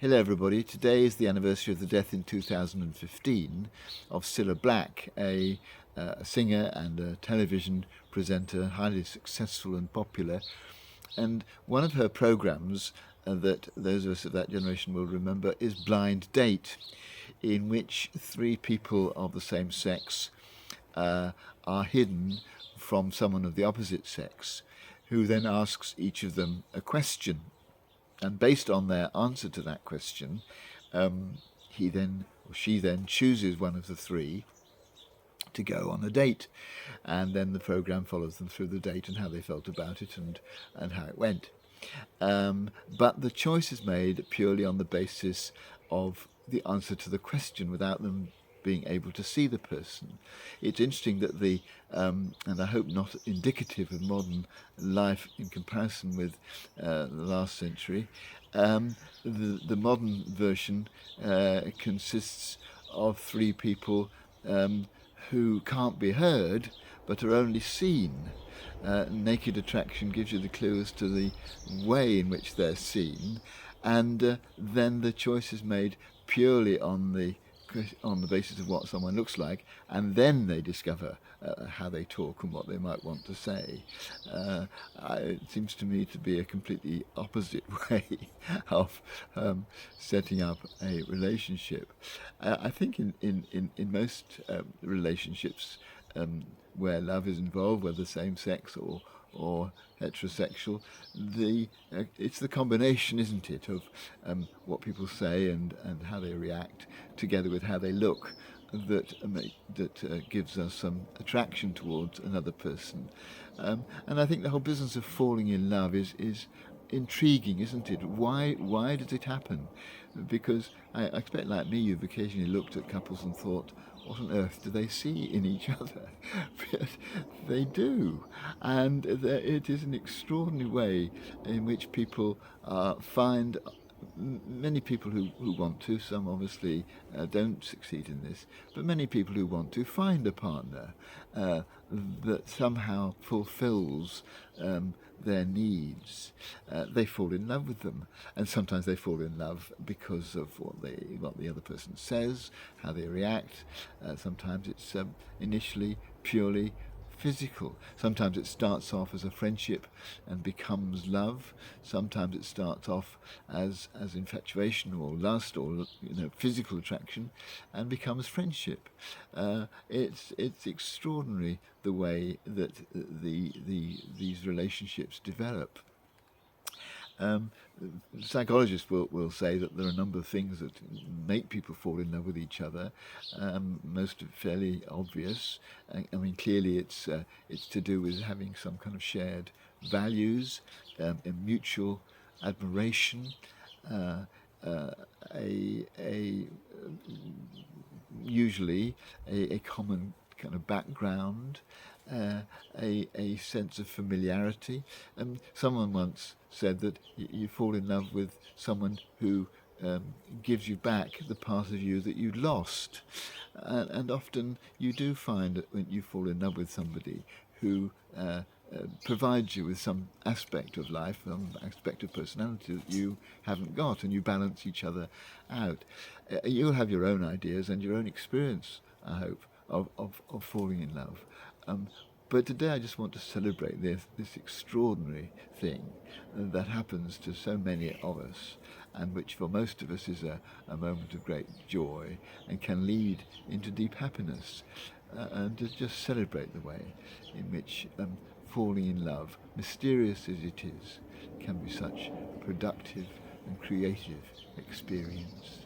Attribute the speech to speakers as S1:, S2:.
S1: Hello, everybody. Today is the anniversary of the death in 2015 of Cilla Black, a singer and a television presenter, highly successful and popular. And one of her programs that those of us of that generation will remember is Blind Date, in which three people of the same sex are hidden from someone of the opposite sex, who then asks each of them a question. And based on their answer to that question, he then or she then chooses one of the three to go on a date, and then the program follows them through the date and how they felt about it and how it went. But the choice is made purely on the basis of the answer to the question, without them being able to see the person. It's interesting that and I hope not indicative of modern life in comparison with the last century, the modern version consists of three people who can't be heard but are only seen. Naked Attraction gives you the clue as to the way in which they're seen, and then the choice is made purely on the basis of what someone looks like, and then they discover how they talk and what they might want to say. It seems to me to be a completely opposite way of setting up a relationship. I think in most relationships where love is involved, whether same sex or heterosexual, it's the combination, isn't it, of what people say and how they react, together with how they look, that gives us some attraction towards another person. And I think the whole business of falling in love is intriguing, isn't it? Why does it happen? Because I expect, like me, you've occasionally looked at couples and thought, what on earth do they see in each other? But they do. And it is an extraordinary way in which people find many people who want to, some obviously don't succeed in this, but many people who want to find a partner that somehow fulfills their needs. They fall in love with them, and sometimes they fall in love because of what the other person says, how they react. Sometimes it's initially purely physical. Sometimes it starts off as a friendship and becomes love. Sometimes it starts off as infatuation or lust or physical attraction and becomes friendship. It's extraordinary the way that these relationships develop. Psychologists will say that there are a number of things that make people fall in love with each other. Most fairly obvious. I mean, clearly it's to do with having some kind of shared values, a mutual admiration, a usually a common kind of background, a sense of familiarity. Someone once said that you fall in love with someone who gives you back the part of you that you lost. And often you do find that when you fall in love with somebody who provides you with some aspect of life, some aspect of personality that you haven't got, and you balance each other out. You'll have your own ideas and your own experience, I hope, of falling in love. But today I just want to celebrate this extraordinary thing that happens to so many of us, and which for most of us is a moment of great joy and can lead into deep happiness. And to just celebrate the way in which falling in love, mysterious as it is, can be such a productive and creative experience.